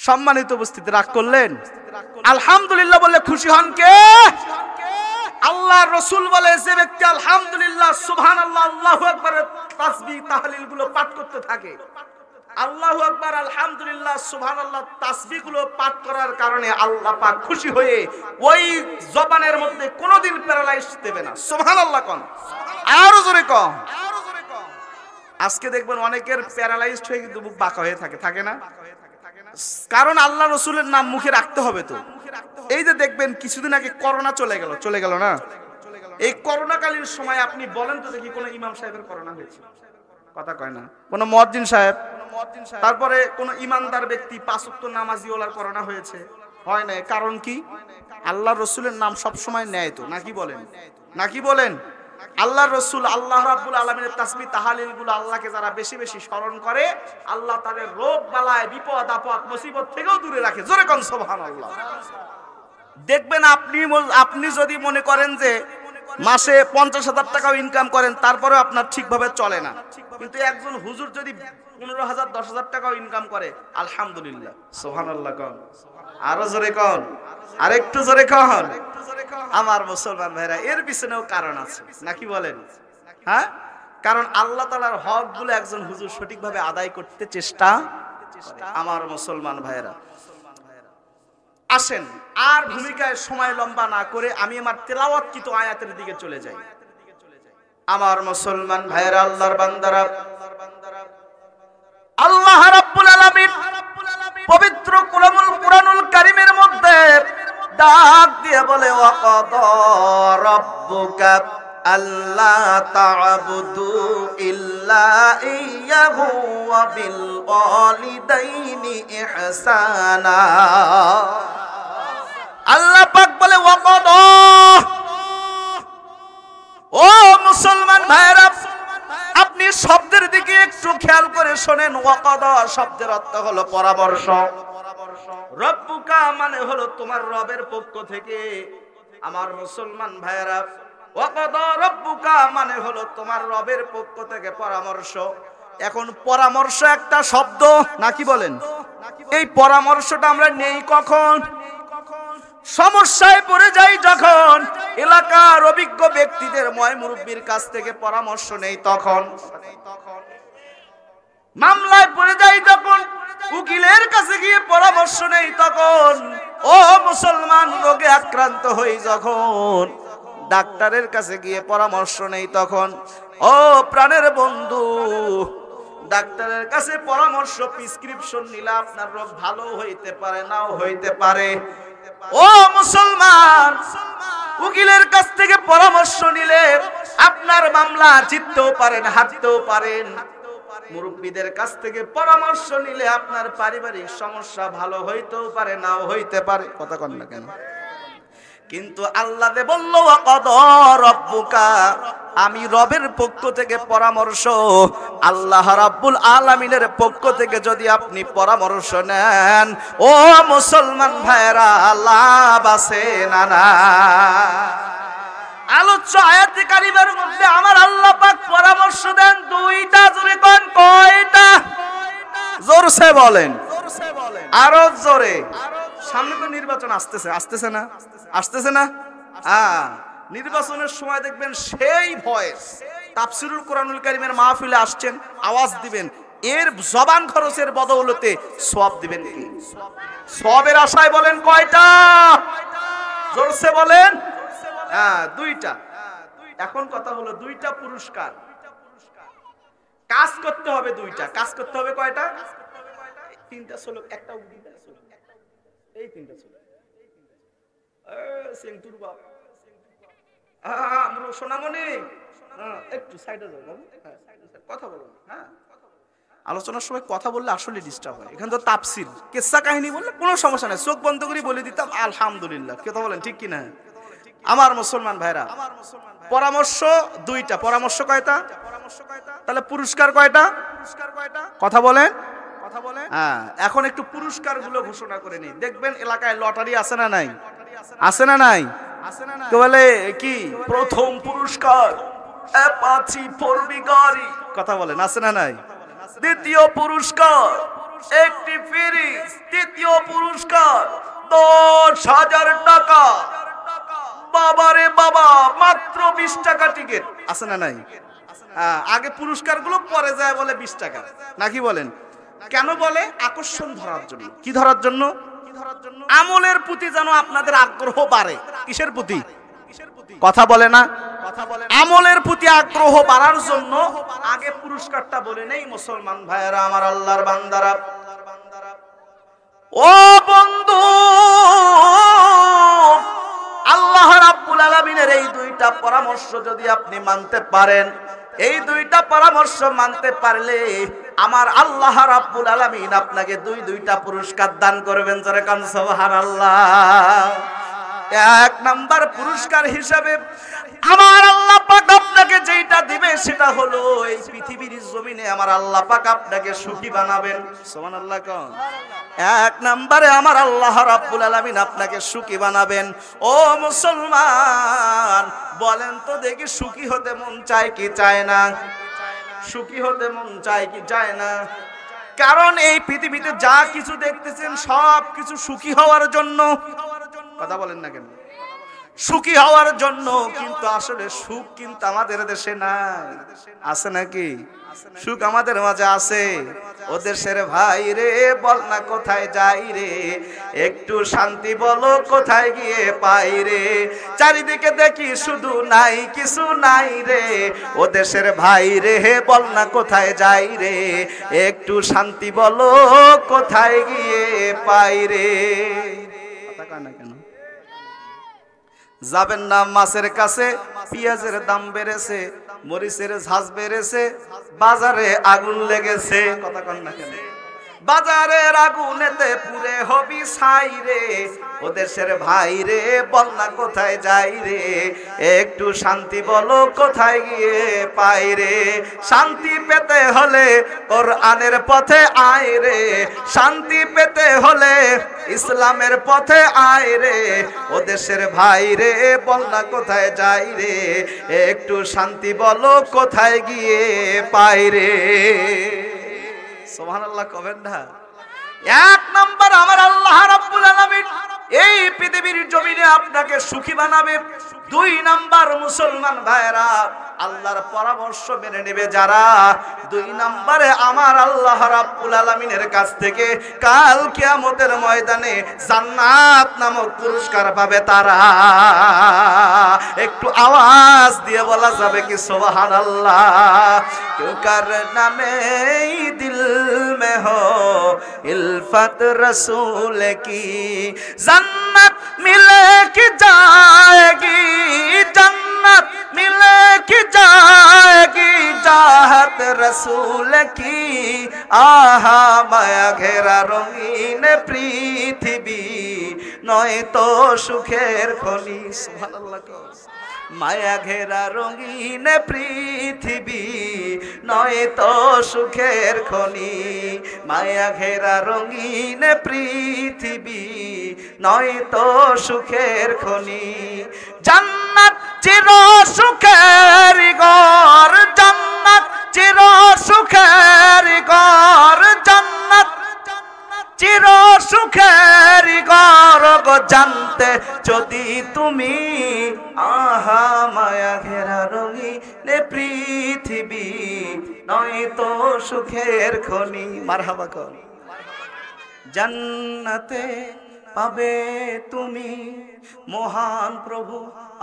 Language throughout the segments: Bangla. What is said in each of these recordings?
সম্মানিত উপস্থিতি, রাগ করলেন? আলহামদুলিল্লাহ বললে খুশি হন কে? আল্লাহ রাসূল বলে, যে ব্যক্তি আলহামদুলিল্লাহ সুবহানাল্লাহ আল্লাহু আকবারের তাসবিহ তাহলিল গুলো পাঠ করতে থাকে, আল্লাহু আকবার আলহামদুলিল্লাহ সুবহানাল্লাহ তাসবিহ গুলো পাঠ করার কারণে আল্লাহ পাক খুশি হয়ে ওই জবানের মধ্যে কোনোদিন প্যারালাইজ দেবে না। সুবহানাল্লাহ কোন, আরো জোরে কোন। আজকে দেখবেন অনেকের প্যারালাইজড হয়ে কিন্তু মুখ বাঁকা হয়ে থাকে, থাকে না? কারণ আল্লাহ রাসূলের নাম মুখে রাখতে হবে তো। এই যে দেখবেন কিছুদিন আগে করোনা চলে গেল না? এই করোনাকালীন সময় আপনি বলেন তো দেখি কোন ইমাম সাহেবের করোনা হয়েছে? কথা কয় না। কোন মুয়াজ্জিন সাহেব, তারপরে কোন ইমানদার ব্যক্তি পাঁচ ওয়াক্ত নামাজি ওলার করোনা হয়েছে? হয় না। কারণ কি? আল্লাহ রাসূলের নাম সব সময় নেয় তো, নাকি বলেন? নাকি বলেন? আল্লাহর রাসূল আল্লাহ রাব্বুল আলামিনের তাসবিহ তাহলিল গুলো আল্লাহকে যারা বেশি বেশি স্মরণ করে, আল্লাহ তাদের রোগ বালায় বিপদ আপদ মুসিবত থেকেও দূরে রাখে। জোরে কোন সুবহানাল্লাহ। দেখবেন আপনি যদি মনে করেন যে মাসে 50,000 টাকাও ইনকাম করেন, তারপরেও আপনার ঠিকভাবে চলে না, কিন্তু একজন হুজুর যদি 15,000 10,000 টাকাও ইনকাম করে, আলহামদুলিল্লাহ সুবহানাল্লাহ কোন, আরো জোরে কোন, আরেকটু জোরে কোন। আমার মুসলমান ভাইরা, এর পিছনেও কারণ আছে, নাকি বলেন? হ্যাঁ, কারণ আল্লাহ তাআলার হক গুলো একজন হুজুর সঠিকভাবে আদায় করতে চেষ্টা করে। আমার মুসলমান ভাইরা আসেন, আর ভূমিকায় সময় লম্বা না করে আমি আমার তেলাওয়াতকৃত আয়াতের দিকে চলে যাই। আমার মুসলমান ভাইরা, আল্লাহর বান্দারা, আল্লাহ রাব্বুল আলামিন পবিত্র কুরআনুল কারীমের মধ্যে ডাক দিয়ে বলে, ওয়াকাদা রাব্বুকা আল্লা তা'বুদু ইল্লা ইয়্যাহু ওয়া বিল ওয়ালিদাইনি ইহসানা। আল্লাহ পাক বলে ওয়াকাদা। ও মুসলমান ভাইরা, আপনি শব্দের দিকে একটু খেয়াল করে শোনেন। ওয়াকাদা শব্দের অর্থ হলো পরামর্শ। রব্বুকা মানে হলো তোমার রবের পক্ষ থেকে। আমার মুসলমান ভাইরা, ওয়াকাদা রব্বুকা মানে হলো তোমার রবের পক্ষ থেকে পরামর্শ। এখন পরামর্শ একটা শব্দ, নাকি বলেন? এই পরামর্শটা আমরা নেই কখন? সমস্যায় পড়ে যাই যখন, এলাকার অভিজ্ঞ ব্যক্তিদের ময় মুরব্বির কাছ থেকে পরামর্শ নেই তখন, মামলায় পড়ে যাই যখন, উকিলের কাছে গিয়ে পরামর্শ নেই তখন, ও মুসলমান রোগে আক্রান্ত হই যখন, ডাক্তারের কাছে গিয়ে পরামর্শ নেই তখন, ও প্রাণের বন্ধু, ডাক্তারের কাছে পরামর্শ প্রেসক্রিপশন নিলে আপনার রোগ ভালো হইতে পারে, নাও হইতে পারে। ও মুসলমান, উকিলের কাছ থেকে পরামর্শ নিলে আপনার মামলা জিততেও পারেন, হারতেও পারেন। মুরব্বিদের কাছ থেকে পরামর্শ নিলে আপনার পারিবারিক সমস্যা ভালো হইতেও পারে, নাও হইতে পারে। কথা কন না কেন? কিন্তু আল্লাহ দে বলল, ওয়াকাদা রাব্বুকা, আমি রবের পক্ষ থেকে পরামর্শ, আল্লাহ রাব্বুল আলামিনের পক্ষ থেকে যদি আপনি পরামর্শ নেন, ও মুসলমান ভাইরা, লাভ আছে না না? আলোচ্য আয়াতে কারিমার মধ্যে আমার আল্লাহ পাক পরামর্শ দেন দুইটা। জোরে কোন, কয়টা? জোরসে বলেন, আরো জোরে। সামনে তো নির্বাচন আসতেছে, আসতেছে না? আসতেছে না? হ্যাঁ, নির্বাচনের সময় দেখবেন সেই ভয়েস তাফসীরুল কুরআনুল কারীমের মাহফিলে আসছেন, আওয়াজ দিবেন, এর জবান খরচের বদৌলতে সওয়াব দিবেন কি? সওয়াবের আশায় বলেন কয়টা? জোরসে বলেন। হ্যাঁ, দুইটা। এখন কথা হলো দুইটা পুরস্কার, কাজ করতে হবে দুইটা। কাজ করতে হবে কয়টা? তিনটা ছিল, একটা উদিতা ছিল, এই তিনটা ছিল। সেন্টুর বাপ, আমরা সোনামণি, একটু সাইডে যাও বাবু, কথা বলো। হ্যাঁ, আলোচনার সময় কথা বললে আসলে ডিস্টার্ব হয়। এখানে তো তাফসীর কিসসা কাহিনী বললে কোনো সমস্যা নাই, চোখ বন্ধ করে বলে দিতাম আলহামদুলিল্লাহ। কথা বলেন ঠিক কিনা? আমার মুসলমান ভাইরা, পরামর্শ দুইটা। পরামর্শ কয়টা? তাহলে পুরস্কার কয়টা? কথা বলেন, কথা বলেন। হ্যাঁ, এখন একটু পুরস্কার গুলো ঘোষণা করে নি। দেখবেন এলাকায় লটারি আছে না নাই? আছে না নাই? তো বলে কি প্রথম পুরস্কার অ্যাপাচি 4B গাড়ি। কথা বলেন, আছে না নাই? দ্বিতীয় পুরস্কার একটি ফ্রিজ, তৃতীয় পুরস্কার 10,000 টাকা। বাবারে বাবা, মাত্র 20 টাকা টিকিট আছে না নাই? আগে পুরস্কারগুলো পরে যায় বলে 20 টাকা, নাকি বলেন? কেন বলে? আকর্ষণ ধরার জন্য। কি ধরার জন্য? আমলের প্রতি যেন আপনাদের আগ্রহ বাড়ে। কিসের প্রতি? কথা বলে না। আমলের প্রতি আগ্রহ বাড়ার জন্য আগে পুরস্কারটা বলে নেই। মুসলমান ভাইয়েরা, আমার আল্লাহর বান্দারা, ও বন্ধু, আল্লাহ রাব্বুল আলামিনের এই দুইটা পরামর্শ যদি আপনি মানতে পারেন, এই দুইটা পরামর্শ মানতে পারলে আমার আল্লাহ রাব্বুল আলামিন আপনাকে দুইটা পুরস্কার দান করবেন। জোরে কান সুবহানাল্লাহ। এক নাম্বার পুরস্কার হিসাবে আমার আল্লাহ পাক আপনাকে যেটা দিবে সেটা হলো এই পৃথিবীর জমিনে আমার আল্লাহ পাক আপনাকে সুখী বানাবেন। সুবহানাল্লাহ কোন? এক নম্বরে আমার আল্লাহ রাব্বুল আলামিন আপনাকে সুখী বানাবেন। ও মুসলমান, বলেন তো দেখি, সুখী হতে মন চায় কি চায় না? সুখী হতে মন চায় কি চায় না? কারণ এই পৃথিবীতে যা কিছু দেখতেছেন সব কিছু সুখী হওয়ার জন্য। কথা বলেন না কেন? সুখী হওয়ার জন্য, কিন্তু আসলে সুখ কিন্তু আমাদের দেশে নাই। আছে নাকি? সুখ আমাদের মাঝে আছে। ও দেশের ভাই রে, বল না কোথায় যাই রে, একটু শান্তি বলো কোথায় গিয়ে পাই রে, চারিদিকে দেখি শুধু নাই কিছু নাই রে, ও দেশের ভাই রে, বল না কোথায় যাই রে, একটু শান্তি বলো কোথায় গিয়ে পাই রে। কথা কয় না কেন? যাবেন না মাছের কাছে, পেঁয়াজের দাম বেড়েছে, মরিচের ঝাঁজ বেড়েছে, বাজারে আগুন লেগেছে। কথা কন না কেন? বাজারের আগুনেতে পুরে হবি ছাই রে, ও দেশের ভাই রে, বল না কোথায় যাই রে, একটু শান্তি বলো কোথায় গিয়ে পাই রে। শান্তি পেতে হলে কোরআনের পথে আয় রে, শান্তি পেতে হলে ইসলামের পথে আয় রে, ও দেশের ভাই রে, বল না কোথায় যাই রে, একটু শান্তি বলো কোথায় গিয়ে পাই রে। সুবহানাল্লাহ কবেন না? এক নাম্বার আমার আল্লাহ রাব্বুল আলামিন এই পৃথিবীর জমিনে আপনাকে সুখী বানাবে। দুই নাম্বার, মুসলমান ভাইরা, আল্লাহর পরামর্শ মেনে নেবে যারা, দুই নম্বরে আমার আল্লাহ রাব্বুল আলামিনের কাছ থেকে কাল কিয়ামতের ময়দানে জান্নাত নামক পুরস্কার পাবে তারা। একটু আওয়াজ দিয়ে বলা যাবে কি সুবহানাল্লাহ? क्यों करना में दिल में हो इल्फत रसूल की, जन्नत मिले कि जाएगी, जन्नत मिले कि जाएगी, चाहत रसूल की, आहा माया घेरा रंगीन पृथ्वी नय तो सुखेर खनि। सुबहानाल्लाह। माया घेरा रंगीन पृथ्वी नय तो सुखेर खनि, माया घेरा रंगीन पृथ्वी नय तो सुखेर खनि। जन्नत चिर सुखेर घर, जन्नत चिर सुखेर घर, जन्नत চির সুখের ঘর গো জানতে যদি তুমি, আহা মায়া ঘেরা রঙিন পৃথিবী নয় তো সুখের খনি। মারহাবা কর। জান্নাতে পাবে তুমি মহান প্রভু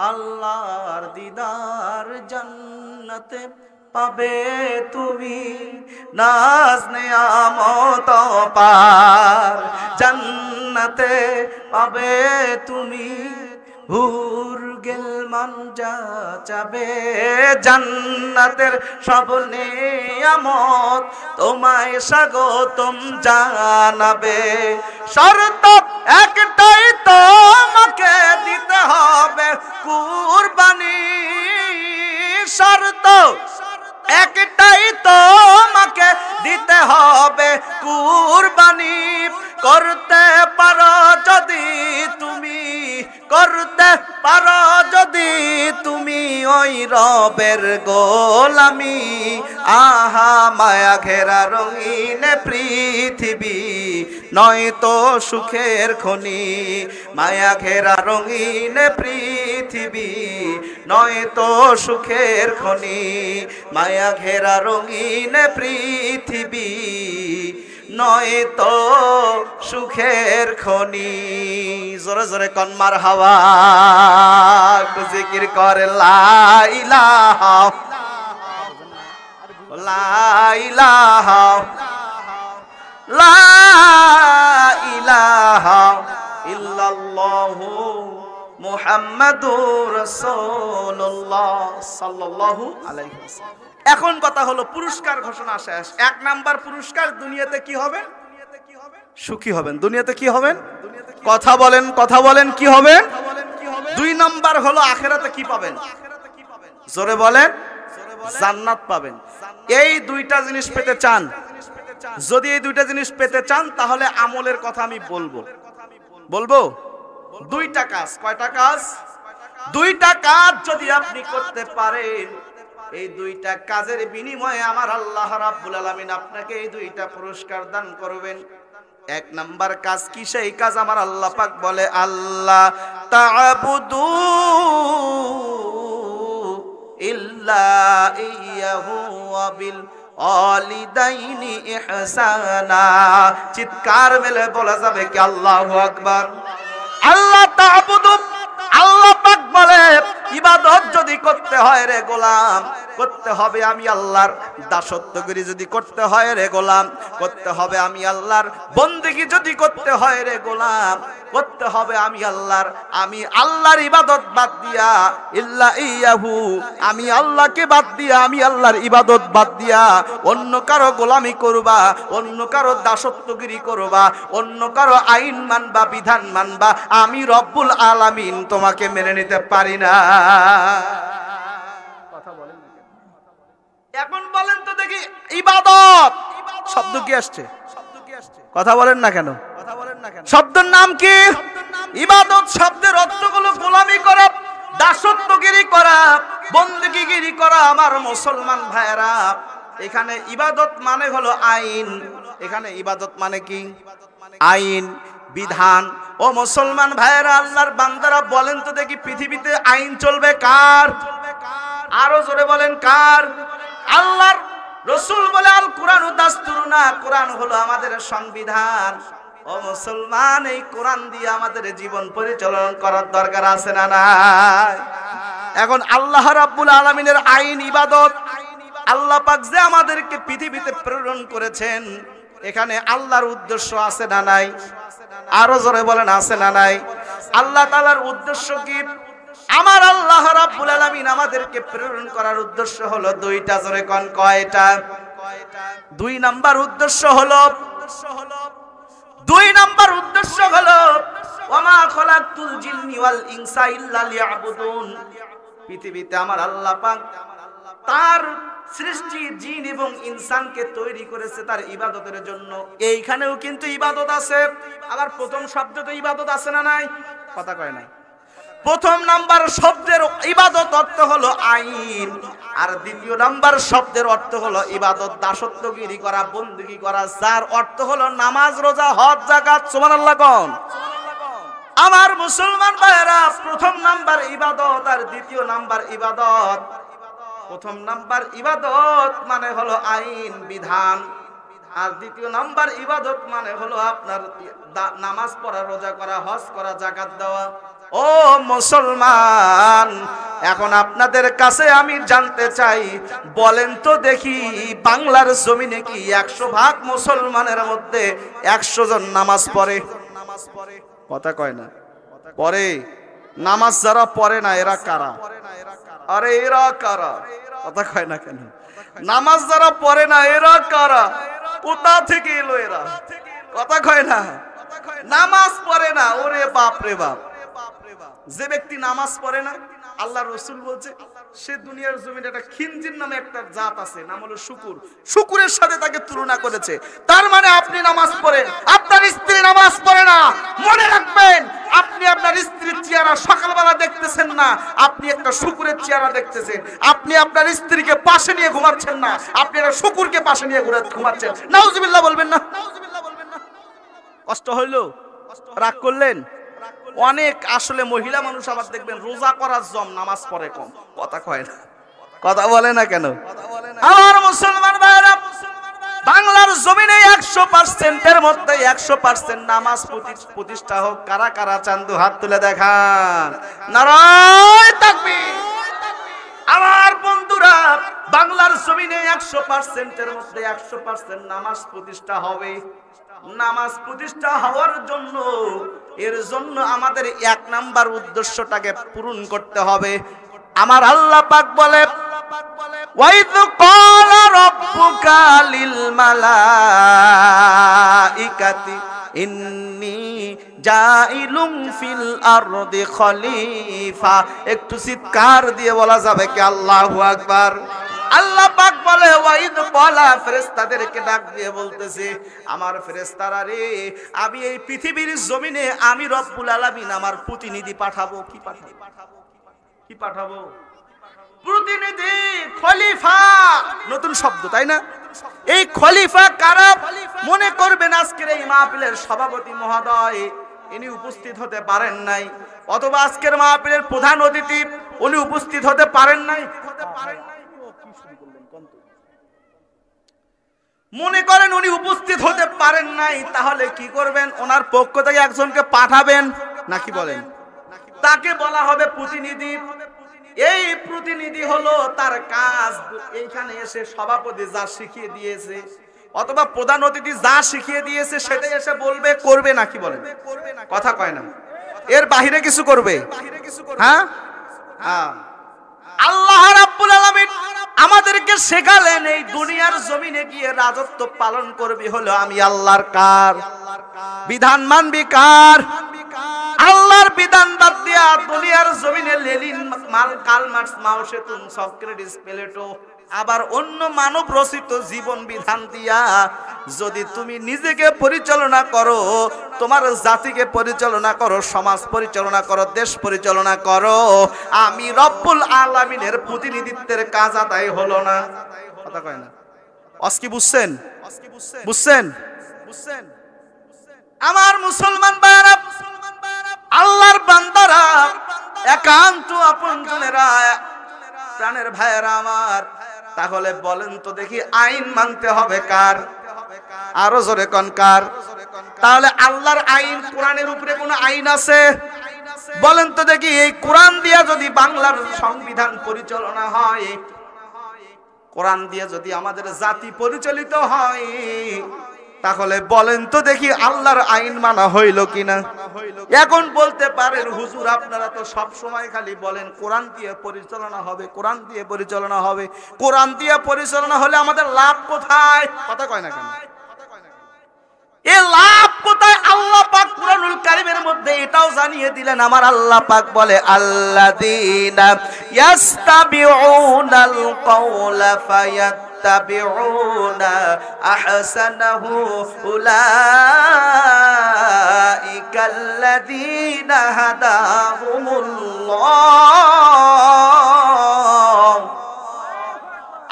আল্লাহর দিদার, জান্নাতে পাবে তুমি নাজ নিয়ামত পার, জান্নাতে পাবে তুমি হুর গেলমান যা চাবে, জান্নাতের সব নিয়ামত তোমায় স্বাগতম জানাবে। শর্ত একটাই, তোমাকে দিতে হবে কুরবানি, শর্ত একটাই, তোমাকে দিতে হবে কুরবানি। করতে পারো যদি তুমি, করতে পারো যদি তুমি ওই রবের গোলামি, আহা মায়া ঘেরা রঙিন পৃথিবী নয়তো সুখের খনি, মায়া ঘেরা রঙিন পৃথিবী নয়তো সুখের খনি, মায়া ঘেরা রঙিন পৃথিবী নয়তো সুখের খনি। জোরে জোরে কোন মারহাবা, একটু জিকির করে লা ইলাহা লা ইলাহা লা ইলাহা ইল্লাল্লাহু মুহাম্মাদুর রাসূলুল্লাহ সাল্লাল্লাহু আলাইহি ওয়াসাল্লাম। এখন কথা হলো পুরস্কার ঘোষণা শেষ। 1 নাম্বার পুরস্কার, দুনিয়াতে কি হবে? সুখী হবেন। দুনিয়াতে কি হবেন? কথা বলেন, কথা বলেন, কি হবেন? 2 নাম্বার হলো আখিরাতে কি পাবেন? জোরে বলেন, জান্নাত পাবেন। এই 2টা জিনিস পেতে চান, যদি এই 2টা জিনিস পেতে চান তাহলে আমলের কথা আমি বলবো। 2টা কাজ। কয়টা কাজ? 2টা কাজ যদি আপনি করতে পারেন, এই 2টা কাজের বিনিময়ে আমার আল্লাহ রাব্বুল আলামিন আপনাকে এই 2টা পুরস্কার দান করবেন। 1 নাম্বার কাজ কি? সেই কাজ আমার আল্লাহ পাক বলে, আল্লাহ তা'বুদু ইল্লা ইয়াহু ওয়া বিল ওয়ালিদাইনি ইহসানা। চিৎকার মেলে বলা যাবে কি আল্লাহু আকবার? আল্লাহ তা'বুদু, আল্লাহ পাক বলে ইবাদত যদি করতে হয় রে গোলাম, করতে হবে আমি আল্লাহর দাসত্বগিরি যদি করতে হয় রে গোলাম, করতে হবে আমি আল্লাহর বন্দেগী যদি করতে হয় রে গোলাম, করতে হবে আমি আল্লাহর ইবাদত বাদ দিয়া, ইল্লা ইয়াহু, আমি আল্লাহকে বাদ দিয়া, আমি আল্লাহর ইবাদত বাদ দিয়া অন্য কারো গোলামি করবা, অন্য কারো দাসত্বগিরি করবা, অন্য কারো আইন মানবা, বিধান মানবা, আমি রব্বুল আলামিন তোমাকে মেনে নিতে পারি না। কথা বলেন। এখন বলেন তো দেখি, ইবাদত শব্দ কি আসছে? কথা বলেন না কেন? শব্দের নাম কি? ইবাদত শব্দের অর্থ হলো গোলামি করা, দাসত্বগিরি করা, বন্দেগীগিরি করা। আমার মুসলমান ভাইরা, এখানে ইবাদত মানে হলো আইন। এখানে ইবাদত মানে কি? আইন, বিধান। ও মুসলমান ভাইরা, আল্লাহর বান্দারা বলেন তো দেখি, পৃথিবীতে আইন চলবে কার? আরো জোরে বলেন, কার? আল্লাহর রাসূল বলে আল কুরআনু দাস্তুরুনা, কোরআন হলো আমাদের সংবিধান। ও মুসলমান, এই কোরআন দিয়ে আমাদের জীবন পরিচালনা করার দরকার আছে না নাই? এখন আল্লাহ রাব্বুল আলামিনের আইন, ইবাদত, আল্লাহ পাক যে আমাদেরকে পৃথিবীতে প্রেরণ করেছেন, এখানে আল্লাহর উদ্দেশ্য আছে না নাই? আরো জোরে বলেন, আছে না নাই? আল্লাহ তাআলার উদ্দেশ্য কি? আমার আল্লাহ রাব্বুল আলামিন আমাদেরকে প্রেরণ করার উদ্দেশ্য হলো 2টা। জোরে কোন, কয়টা? 2 নাম্বার উদ্দেশ্য হলো, 2 নাম্বার উদ্দেশ্য হলো ওয়ামা খালাকতুল জিন্নি ওয়াল ইনসা ইল্লা লিয়াবুদুন। পৃথিবীতে আমার আল্লাহ পাক তার সৃষ্টি জিন এবং ইনসানকে তৈরি করেছে তার ইবাদতের জন্য। এইখানেও কিন্তু ইবাদত আছে। আবার প্রথম শব্দতে ইবাদত আছে না নাই? কথা কয় না। প্রথম নাম্বার শব্দের ইবাদত অর্থ হলো আইন, আর 2য় নাম্বার শব্দের অর্থ হলো ইবাদত, দাসত্বগিরি করা, বন্দেগী করা, যার অর্থ হলো নামাজ, রোজা, হজ, যাকাত। সুবহানাল্লাহ কোন? আমার মুসলমান ভাইরা, প্রথম নাম্বার ইবাদত আর 2য় নাম্বার ইবাদত। প্রথম নাম্বার ইবাদত মানে হলো আইন, বিধান, আর 2য় নাম্বার ইবাদত মানে হলো আপনার নামাজ পড়া, রোজা করা, হজ করা, যাকাত দেওয়া। ও মুসলমান, এখন আপনাদের কাছে আমি জানতে চাই, বলেন তো দেখি, বাংলার জমিনে কি 100 মুসলমানের মধ্যে 100 জন নামাজ পড়ে? কথা কয় না? পড়ে। নামাজ যারা পড়ে না এরা কারা? আরে এরা কারা? কথা কয় না কেন? নামাজ যারা পড়ে না এরা কারা? কোথা থেকে এলো এরা? কথা কয় না? নামাজ পড়ে না, ওরে বাপ রে বাপ। যে ব্যক্তি নামাজ পড়ে না, আল্লাহ রাসূল বলছে সে দুনিয়ার জমিনে একটা খিনজির নামে একটা জাত আছে, নাম হলো শুকুর। শুকুরের সাথে তাকে তুলনা করেছে। তার মানে আপনি নামাজ পড়েন, আপনার স্ত্রী নামাজ পড়ে না। মনে রাখবেন, আপনি আপনার স্ত্রীর চেহারা সকালবেলা দেখতেছেন না, আপনি একটা শুকুরের চেহারা দেখতেছেন, আপনি আপনার স্ত্রীকে পাশে নিয়ে ঘুমাচ্ছেন না, আপনি একটা শুকুরকে পাশে নিয়ে ঘুমাচ্ছেন। নাউজুবিল্লাহ বলবেন না? কষ্ট হইলো? রাগ করলেন? অনেক আসলে মহিলা মানুষ আবার দেখবেন রোজা করার জম, নামাজ পড়ে কম, কথা কয় না। কথা বলে না কেন? আমার মুসলমান ভাইরা, বাংলার জমিনে 100%-এর মধ্যে 100% নামাজ প্রতিষ্ঠা হোক। কারা কারা চান্দু হাত তুলে দেখান। নারায়ে তাকবীর। আমার বন্ধুরা, বাংলার জমিনে 100%-এর মধ্যে 100% নামাজ প্রতিষ্ঠা হবে। নামাজ প্রতিষ্ঠা হওয়ার জন্য, এর জন্য আমাদের 1 নাম্বার উদ্দেশ্যটাকে পূরণ করতে হবে। আমার আল্লাহ পাক বলে, ওয়াইদ ক্বালা রাব্বুকা লিল মালাইকাতি ইন্নী জাইলুম ফিল আরদি খলিফা। একটু চিৎকার দিয়ে বলা যাবে কি আল্লাহু আকবার? আল্লাহ পাক বলে, ওয়াইদ ক্বালা, ফেরেশতাদেরকে ডাক দিয়ে বলতেছে, আমার ফেরেশতারা রে, আমি এই পৃথিবীর জমিনে আমি রব্বুল আলামিন আমার প্রতিনিধি পাঠাবো। কি পাঠাবো? কি পাঠাবো? প্রতিনিধি, খলিফা। নতুন শব্দ, তাই না? এই খলিফা কারা? মনে করবেন আজকের এই মাহফিলের সভাপতি মহোদয়, ইনি উপস্থিত হতে পারেন নাই, অথবা আজকের মাহফিলের প্রধান অতিথি উনি উপস্থিত হতে পারেন নাই। মনে করেন উনি উপস্থিত হতে পারেন নাই, তাহলে কি করবেন? ওনার পক্ষ থেকে একজনকে পাঠাবেন, নাকি বলেন? তাকে বলা হবে প্রতিনিধি। এই প্রতিনিধি হলো, তার কাজ এইখানে এসে সভাপতি যা শিখিয়ে দিয়েছে অথবা প্রধান অতিথি যা শিখিয়ে দিয়েছে সেটাই এসে বলবে, করবে, নাকি বলেন? কথা কয় না। এর বাহিরে কিছু করবে? হ্যাঁ, আল্লাহ রাব্বুল আলামিন আমাদেরকে শেখালেন, এই দুনিয়ার জমিনে গিয়ে রাজত্ব পালন করবি হলো আমি আল্লাহর। কার বিধান মানবি? কার? আল্লাহর বিধান বাদ দিয়া দুনিয়ার জমিনে লেনিন, কার্ল মার্কস, মাও সেতুং, সক্রেটিস, প্লেটো, আবার অন্য মানব রচিত জীবন বিধান দিয়া যদি তুমি নিজেকে পরিচালনা করো, তোমার জাতিকে পরিচালনা করো, সমাজ পরিচালনা করো, দেশ পরিচালনা করো, আমি রব্বুল আলামিনের প্রতিনিধিত্বের কাজ আদায় হলো না। কথা কয় না? অস্কি বুঝছেন? বুঝছেন? আমার মুসলমান ভাইরা, আল্লাহর বান্দারা, একান্ত আপনজনেরা, প্রাণের ভাইয়েরা আমার, তাহলে বলেন তো দেখি, আইন মানতে হবে কার? আরো জোরে কোন কার? তাহলে আল্লাহর আইন, কোরআনের উপরে কোন আইন আছে? বলেন তো দেখি, এই কোরআন দিয়া যদি বাংলার সংবিধান পরিচালনা হয়, কোরআন দিয়ে যদি আমাদের জাতি পরিচালিত হয়, তাহলে বলেন তো দেখি আল্লাহর আইন মানা হইল কিনা? এখন বলতে পারেন, হুজুর আপনারা তো সব সময় খালি বলেন কোরআন দিয়ে পরিচালনা হবে, কোরআন দিয়ে পরিচালনা হবে। কোরআন দিয়ে পরিচালনা হলে আমাদের লাভ কোথায়? কথা কয় না কেন? এই লাভ কোথায়? আল্লাহ পাক কুরআনুল কারীমের মধ্যে এটাও জানিয়ে দিলেন। আমার আল্লাহ পাক বলে, আল্লাযীনা ইয়াস্তাবিউনাল কাওলা ফায়াত্তাবিউনা আহসানাহু উলাইকাল্লাযীনা হাদাহুমুল্লাহ।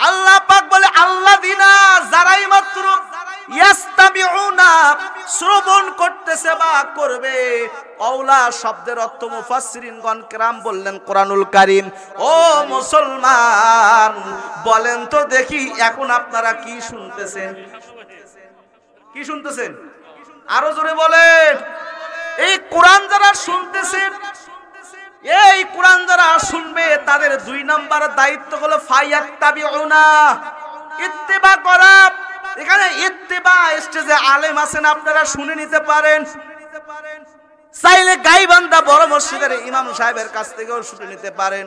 আল্লাহ পাক বলে, আল্লাযীনা, যারাই মাত্র ইয়াস্তাবিউনা, শ্রবণ করতেছে বা করবে। কওলা শব্দের অর্থ মুফাসসিরিনগণ কেরাম বললেন কোরআনুল কারীম। ও মুসলমান, বলেন তো দেখি এখন আপনারা কি শুনতেছেন? কি শুনতেছেন? আরো জোরে বলেন। এই কোরআন যারা শুনতেছেন, এই কোরআন যারা শুনবে, তাদের 2 নাম্বার দায়িত্ব হলো ফায়াত্তাবিউনা, ইত্তেবা করা। এখানে ইত্তেবা, স্টেজে আলেম আছেন, আপনারা শুনে নিতে পারেন, চাইলে গাইবান্ধা বড় মসজিদের ইমাম সাহেবের কাছ থেকেও শুনে নিতে পারেন।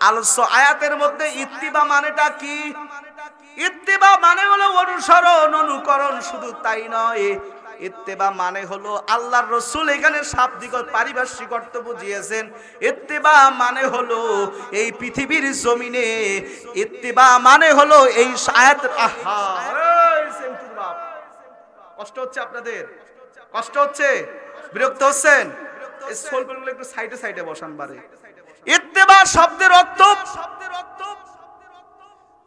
আলোচ্য আয়াতের মধ্যে ইত্তিবা মানেটা কি? ইত্তিবা মানে হলো অনুসরণ, অনুকরণ। শুধু তাই নয়, ইত্তেবা মানে হলো আল্লাহর রাসূল এখানে শাব্দিক পারিভাষিক অর্থ বুঝিয়েছেন। ইত্তেবা মানে হলো এই পৃথিবীর জমিনে, ইত্তেবা মানে হলো এই আয়াতের। আহা, এই সেন্টুর বাপ, কষ্ট হচ্ছে আপনাদের? কষ্ট হচ্ছে? বিরক্ত হচ্ছেন? এই সোলগুলো একটু সাইডে সাইডে বসান বারে। ইত্তেবা শব্দের অর্থ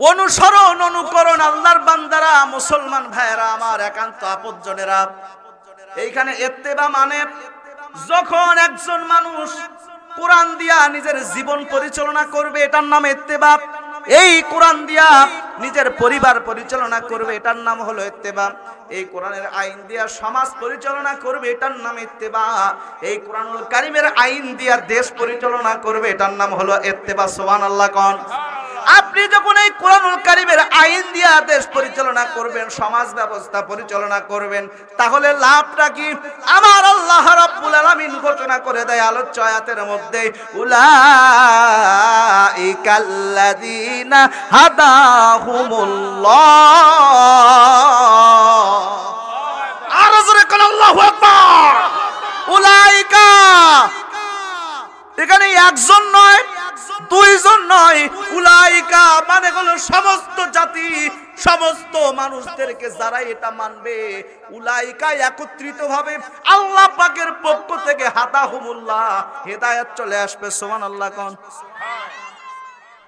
অনুসরণ, অনুকরণ। আল্লাহর বান্দারা, মুসলমান ভাইয়েরা আমার, একান্ত আপনজনেরা, এইখানে ইত্তেবা মানে যখন একজন মানুষ কোরআন দিয়া নিজের জীবন পরিচালনা করবে, এটার নাম ইত্তেবা। এই কোরআন দিয়া নিজের পরিবার পরিচালনা করবে, এটার নাম হলো ইত্তেবা। এই কোরআনের আইন দিয়া সমাজ পরিচালনা করবে, এটার নাম ইত্তেবা। এই কোরআনুল কারীমের আইন দিয়া দেশ পরিচালনা করবে, এটার নাম হলো ইত্তেবা। সুবহানাল্লাহ কোন। আপনি যখন এই কোরআনুল কারীমের আইন দিয়া দেশ পরিচালনা করবেন, সমাজ ব্যবস্থা পরিচালনা করবেন, তাহলে লাভটা কি? আমার আল্লাহ রাব্বুল আলামিন ঘোষণা করে দেয় আলোচ্য আয়াতের মধ্যে, উলাইকাল্লাযীনা হাদাহুমুল্লাহ। আর জোরে কোন আল্লাহু আকবার। উলাইকা, এখানে একজন নয়, দুইজন নয়, উলাইকা মানে হলো সমস্ত জাতি, সমস্ত মানুষদেরকে যারা এটা মানবে, উলাইকা একত্রিত ভাবে আল্লাহ পাকের পক্ষ থেকে হাদাহুমুল্লাহ, হেদায়েত চলে আসবে। সুবহানাল্লাহ কোন।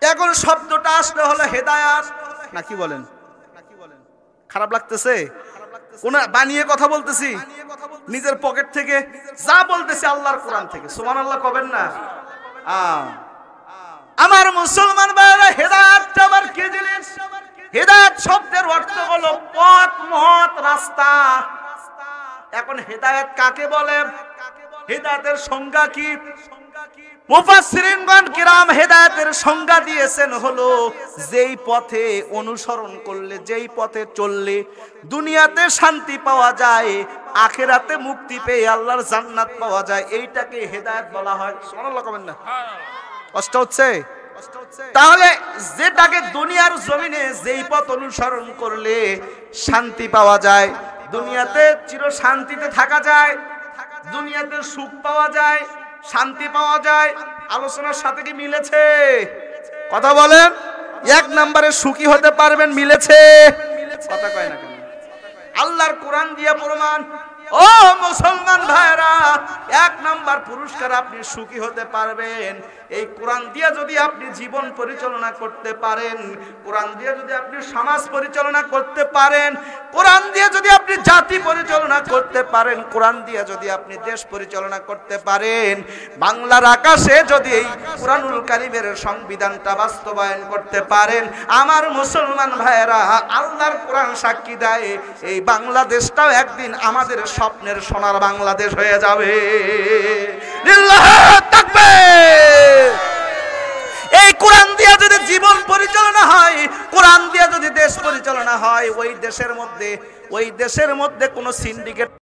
এখন শব্দটা আসলে হলো হেদায়েত, নাকি বলেন? খারাপ লাগতেছে? কোন বানিয়ে কথা বলতেছি? নিজের পকেট থেকে যা বলতেছি আল্লাহর কোরআন থেকে। সুবহানাল্লাহ কবেন না? আমার মুসলমান ভাইরা, হেদায়েতটা আবার কি জিনিস? হেদায়েত শব্দের অর্থ হলো পথ, মত, রাস্তা। এখন হেদায়েত কাকে বলে? হেদায়েতের সংজ্ঞা কি? মুফাসসিরিনগণ কিরাম হেদায়েতের সংজ্ঞা দিয়েছেন হলো যেই পথে অনুসরণ করলে, যেই পথে চললে দুনিয়াতে শান্তি পাওয়া যায়, আখিরাতে মুক্তি পেয়ে আল্লাহর জান্নাত পাওয়া যায়, এইটাকে হেদায়েত বলা হয়। সুবহানাল্লাহ কবেন না? কষ্ট হচ্ছে? তাহলে যেটাকে দুনিয়ার জমিনে যেই পথ অনুসরণ করলে শান্তি পাওয়া যায়, দুনিয়াতে চির শান্তিতে থাকা যায়, দুনিয়াতে সুখ পাওয়া যায়, শান্তি পাওয়া যায়, আলোচনার সাথে কি মিলেছে? কথা বলেন। এক নম্বরে সুখী হতে পারবেন, মিলেছে? কথা কয় না কেন? আল্লাহর কোরআন দিয়ে প্রমাণ। ও মুসলমান ভাইরা, এক নাম্বার পুরস্কার আপনি সুখী হতে পারবেন এই কোরআন দিয়ে যদি আপনি জীবন পরিচালনা করতে পারেন, কোরআন দিয়ে যদি আপনি সমাজ পরিচালনা করতে পারেন, কোরআন দিয়ে যদি আপনি জাতি পরিচালনা করতে পারেন, কোরআন দিয়ে যদি আপনি দেশ পরিচালনা করতে পারেন, বাংলার আকাশে যদি এই কোরআনুল কারীমের সংবিধানটা বাস্তবায়ন করতে পারেন, আমার মুসলমান ভাইয়েরা, আল্লাহর কোরআন সাক্ষী দেয় এই বাংলাদেশটাও একদিন আমাদের স্বপ্নের সোনার বাংলাদেশ হয়ে যাবে। লিল্লাহি তাকবীর। এই কোরআন দিয়ে যদি জীবন পরিচালনা হয়, কোরআন দিয়ে যদি দেশ পরিচালনা হয়, ওই দেশের মধ্যে কোনো সিন্ডিকেট